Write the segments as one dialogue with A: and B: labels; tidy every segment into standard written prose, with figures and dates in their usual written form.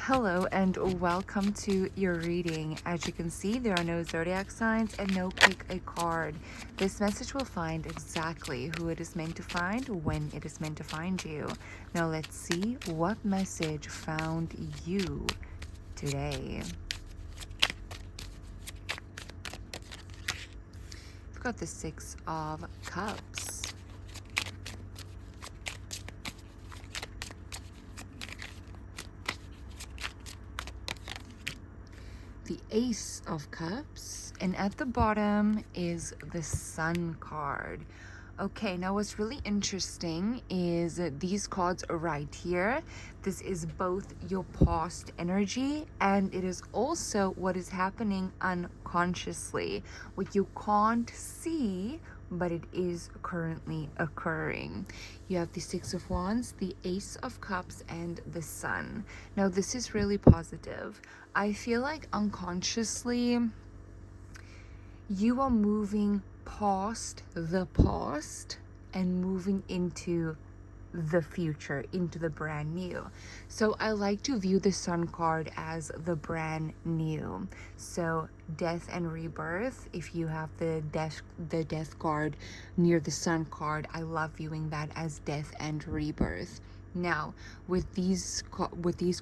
A: Hello and welcome to your reading. As you can see, there are no zodiac signs and no pick a card. This message will find exactly who it is meant to find when it is meant to find you. Now let's see what message found you today. We've got the Six of Cups. The Ace of Cups, and at the bottom is the Sun card. Okay, now what's really interesting is these cards are right here. This is both your past energy and it is also what is happening unconsciously, what you can't see, but it is currently occurring. You have the Six of Wands, the Ace of Cups, and the Sun. Now, this is really positive. I feel like unconsciously, you are moving past the past and moving into the future, into the brand new. So I like to view the Sun card as the brand new. So death and rebirth. If you have the death card near the Sun card, I love viewing that as death and rebirth. Now, with these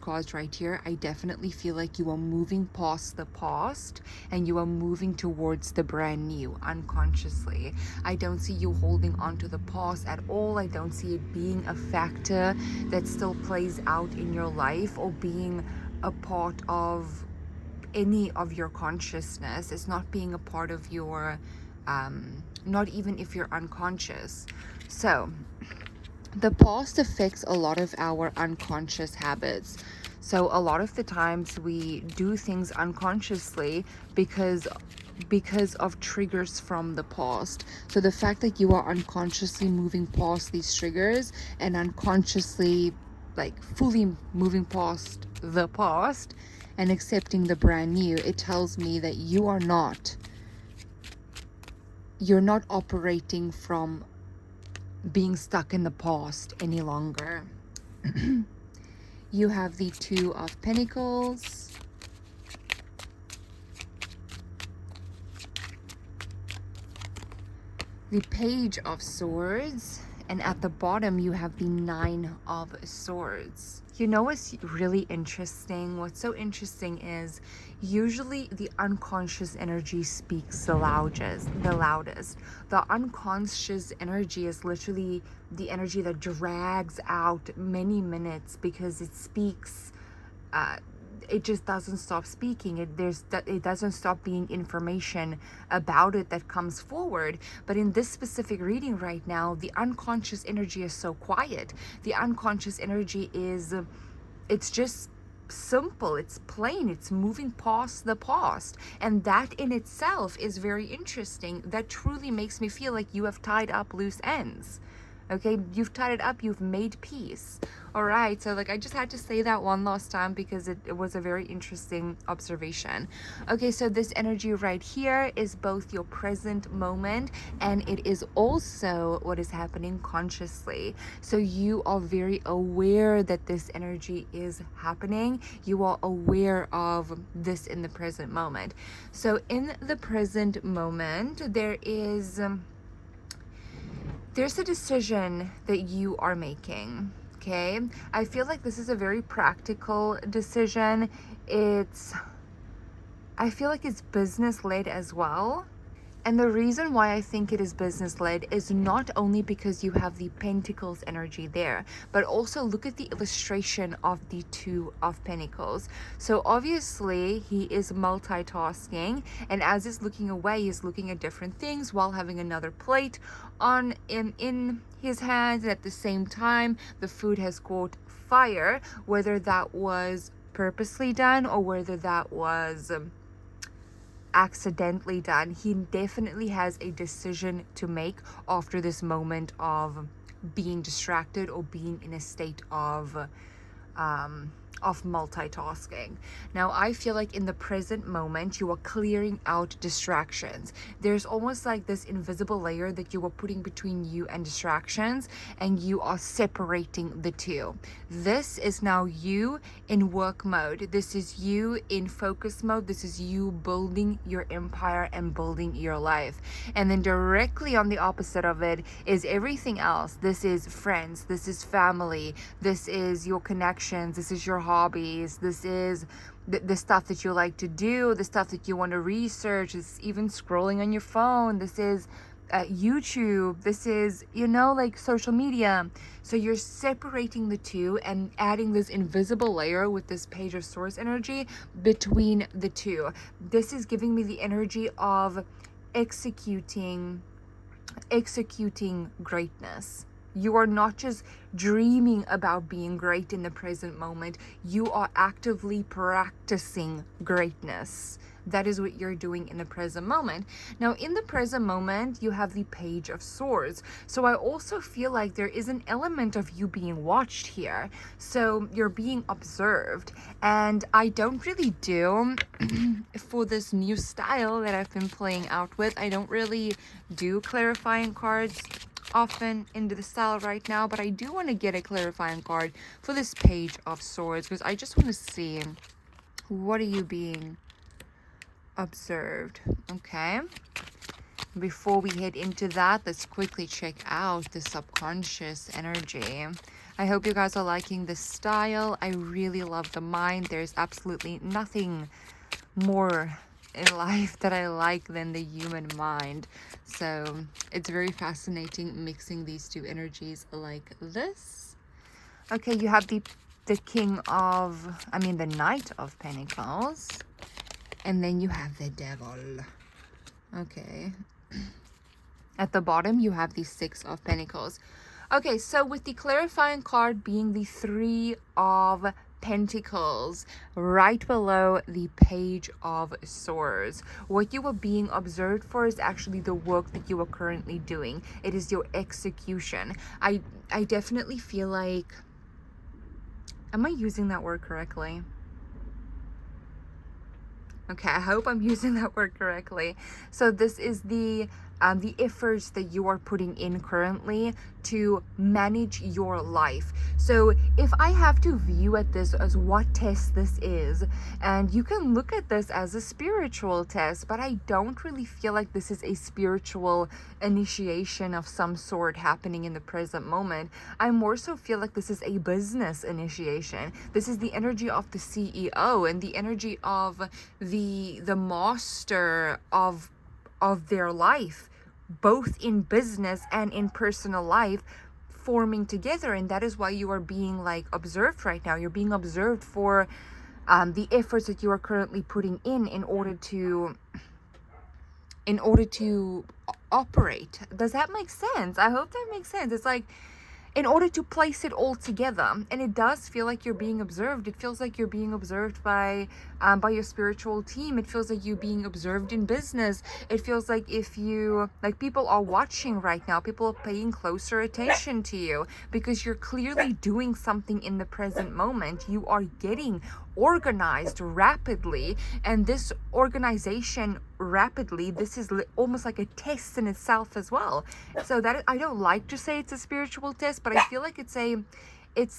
A: cards right here, I definitely feel like you are moving past the past and you are moving towards the brand new unconsciously. I don't see you holding on to the past at all. I don't see it being a factor that still plays out in your life or being a part of any of your consciousness. It's not being a part of your, not even if you're unconscious. So, the past affects a lot of our unconscious habits. So a lot of the times we do things unconsciously because of triggers from the past. So the fact that you are unconsciously moving past these triggers and unconsciously, like, fully moving past the past and accepting the brand new, it tells me that you're not operating from being stuck in the past any longer. You have the Two of Pentacles, the Page of Swords, and at the bottom you have the Nine of Swords. You know what's really interesting? What's so interesting is usually the unconscious energy speaks the loudest. The unconscious energy is literally the energy that drags out many minutes because it speaks, it just doesn't stop speaking. It doesn't stop being information about it that comes forward. But in this specific reading right now, the unconscious energy is so quiet. The unconscious energy is, it's just simple, it's plain, it's moving past the past, and that in itself is very interesting. That truly makes me feel like you have tied up loose ends. Okay, you've tied it up, you've made peace. All right, so like I just had to say that one last time because it was a very interesting observation. Okay, so this energy right here is both your present moment and it is also what is happening consciously. So you are very aware that this energy is happening. You are aware of this in the present moment. So in the present moment, there's a decision that you are making. Okay, I feel like this is a very practical decision. I feel like it's business led as well. And the reason why I think it is business led is not only because you have the Pentacles energy there, but also look at the illustration of the Two of Pentacles. So obviously he is multitasking, and as he's looking away, he's looking at different things while having another plate on in his hands. And at the same time, the food has caught fire, whether that was purposely done or whether that was accidentally done. He definitely has a decision to make after this moment of being distracted or being in a state of of multitasking. Now, I feel like in the present moment, you are clearing out distractions. There's almost like this invisible layer that you are putting between you and distractions, and you are separating the two. This is now you in work mode. This is you in focus mode. This is you building your empire and building your life. And then directly on the opposite of it is everything else. This is friends. This is family. This is your connections. This is your hobbies. This is the stuff that you like to do, the stuff that you want to research. It's even scrolling on your phone. This is YouTube. This is, like social media. So you're separating the two and adding this invisible layer with this Page of Swords energy between the two. This is giving me the energy of executing greatness. You are not just dreaming about being great in the present moment. You are actively practicing greatness. That is what you're doing in the present moment. Now, in the present moment, you have the Page of Swords. So I also feel like there is an element of you being watched here. So you're being observed. And I don't really do, for this new style that I've been playing out with, I don't really do clarifying cards often into the style right now, but I do want to get a clarifying card for this Page of Swords because I just want to see, what are you being observed? Okay, before we head into that, let's quickly check out the subconscious energy. I hope you guys are liking this style. I really love the mind. There's absolutely nothing more in life that I like than the human mind. So it's very fascinating mixing these two energies like this. Okay, you have the Knight of Pentacles. And then you have the Devil. Okay. At the bottom, you have the Six of Pentacles. Okay, so with the clarifying card being the Three of Pentacles, right below the Page of Swords, what you are being observed for is actually the work that you are currently doing. It is your execution. I definitely feel like, am I using that word correctly? Okay, I hope I'm using that word correctly. So this is the efforts that you are putting in currently to manage your life. So if I have to view at this as what test this is, and you can look at this as a spiritual test, but I don't really feel like this is a spiritual initiation of some sort happening in the present moment. I more so feel like this is a business initiation. This is the energy of the CEO and the energy of the master of their life, both in business and in personal life, forming together. And that is why you are being observed right now. You're being observed for the efforts that you are currently putting in order to operate. Does that make sense? I hope that makes sense. It's like, in order to place it all together. And it does feel like you're being observed. It feels like you're being observed by your spiritual team. It feels like you're being observed in business. It feels like people are watching right now. People are paying closer attention to you because you're clearly doing something in the present moment. You are getting organized rapidly, and this organization rapidly, this is almost like a test in itself as well. So that, I don't like to say it's a spiritual test, but I feel like it's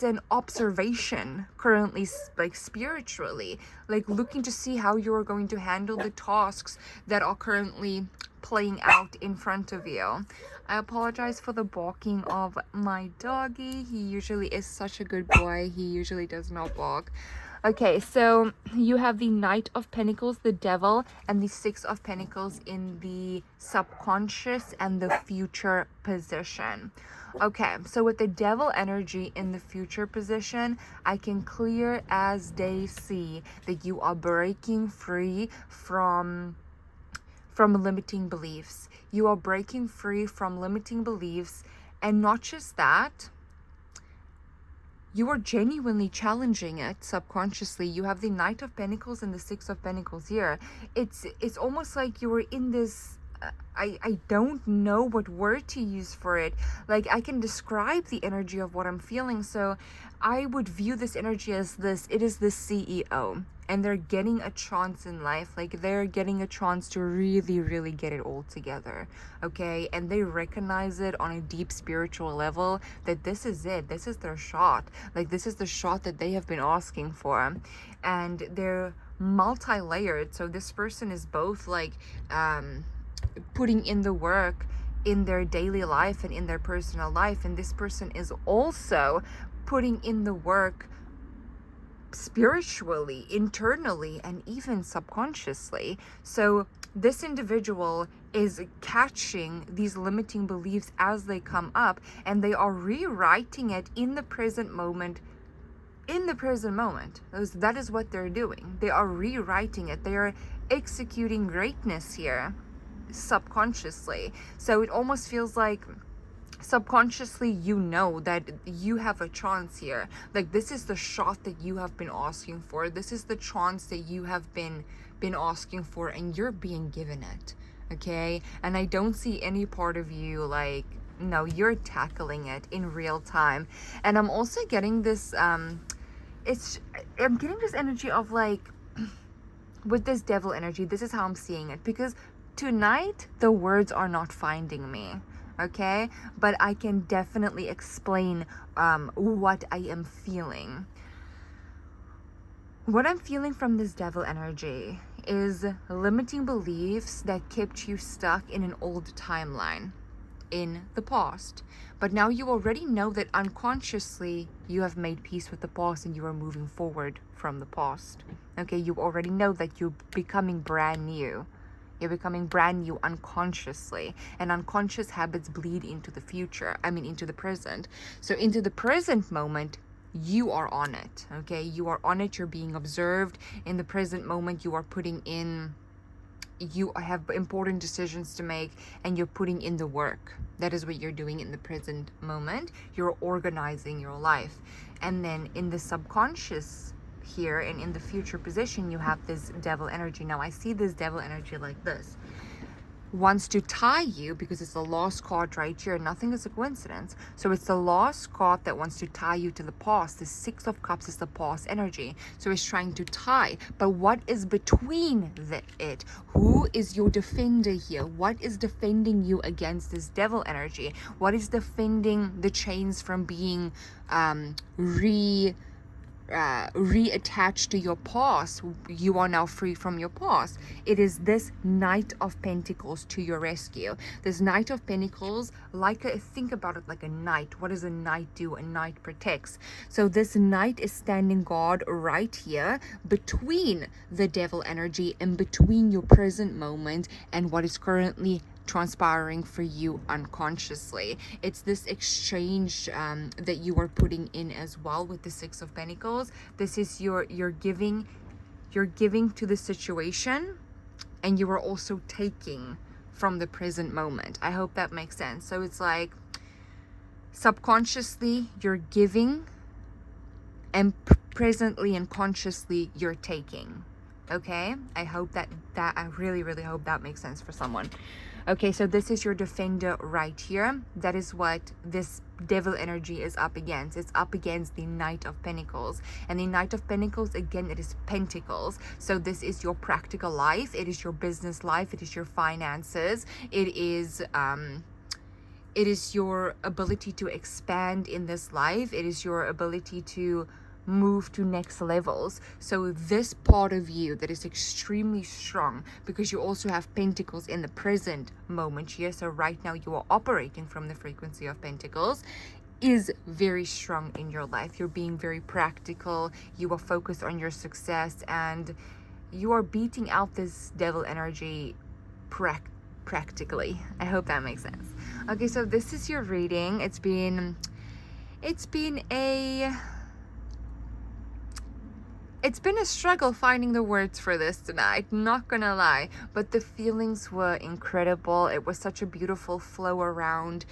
A: an observation currently, spiritually, looking to see how you're going to handle the tasks that are currently playing out in front of you. I apologize for the barking of my doggy. He usually is such a good boy. He usually does not bark. Okay, so you have the Knight of Pentacles, the Devil, and the Six of Pentacles in the subconscious and the future position. Okay, so with the Devil energy in the future position, I can clear as day see that you are breaking free from limiting beliefs. You are breaking free from limiting beliefs, and not just that, you are genuinely challenging it subconsciously. You have the Knight of Pentacles and the Six of Pentacles here. It's almost like you were in this I don't know what word to use for it. Like, I can describe the energy of what I'm feeling. So I would view this energy as this. It is the CEO, and they're getting a chance in life. Like, they're getting a chance to really, really get it all together. Okay. And they recognize it on a deep spiritual level that this is it. This is their shot. Like, this is the shot that they have been asking for. And they're multi-layered. So this person is both like, putting in the work in their daily life and in their personal life, and this person is also putting in the work spiritually, internally, and even subconsciously. So this individual is catching these limiting beliefs as they come up, and they are rewriting it in the present moment. That is what they're doing. They are rewriting it. They are executing greatness here subconsciously. So it almost feels like subconsciously you know that you have a chance here. Like, this is the shot that you have been asking for. This is the chance that you have been asking for, and you're being given it. Okay. And I don't see any part of you like, no, you're tackling it in real time. And I'm also getting this I'm getting this energy of like, with this devil energy, this is how I'm seeing it, because tonight the words are not finding me, okay? But I can definitely explain what I am feeling. What I'm feeling from this devil energy is limiting beliefs that kept you stuck in an old timeline in the past. But now you already know that unconsciously you have made peace with the past and you are moving forward from the past. Okay, you already know that you're becoming brand new. You're becoming brand new unconsciously, and unconscious habits bleed into the future. Into the present. So into the present moment, you are on it. Okay, you are on it. You're being observed. In the present moment, you are putting in, you have important decisions to make, and you're putting in the work. That is what you're doing in the present moment. You're organizing your life. And then in the subconscious here and in the future position, you have this devil energy. Now I see this devil energy like this. Wants to tie you, because it's the lost card right here. Nothing is a coincidence. So it's the lost card that wants to tie you to the past. The Six of Cups is the past energy. So it's trying to tie. But what is between it? Who is your defender here? What is defending you against this devil energy? What is defending the chains from being reattached to your past? You are now free from your past. It is this Knight of Pentacles to your rescue. This Knight of Pentacles, think about it like a knight. What does a knight do? A knight protects. So this knight is standing guard right here between the devil energy and between your present moment and what is currently transpiring for you unconsciously. It's this exchange that you are putting in as well with the Six of Pentacles. This is you're giving to the situation, and you are also taking from the present moment. I hope that makes sense. So it's like subconsciously you're giving, and presently and consciously you're taking. Okay, I hope that I really, really hope that makes sense for someone. Okay, so this is your defender right here. That is what this devil energy is up against. It's up against the Knight of Pentacles. And the Knight of Pentacles, again, it is pentacles. So this is your practical life. It is your business life. It is your finances. It is your ability to expand in this life. It is your ability to move to next levels. So this part of you that is extremely strong, because you also have pentacles in the present moment here. So right now you are operating from the frequency of pentacles, is very strong in your life. You're being very practical. You are focused on your success, and you are beating out this devil energy practically. I hope that makes sense. Okay, so this is your reading. It's been a struggle finding the words for this tonight, not gonna lie, but the feelings were incredible. It was such a beautiful flow around,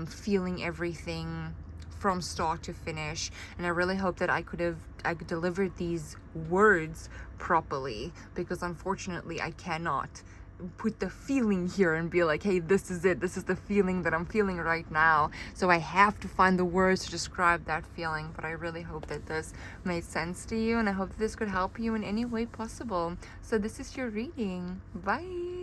A: feeling everything from start to finish, and I really hope that I could deliver these words properly, because unfortunately I cannot put the feeling here and be like, hey, this is it. This is the feeling that I'm feeling right now. So I have to find the words to describe that feeling. But I really hope that this made sense to you, and I hope that this could help you in any way possible. So this is your reading. Bye.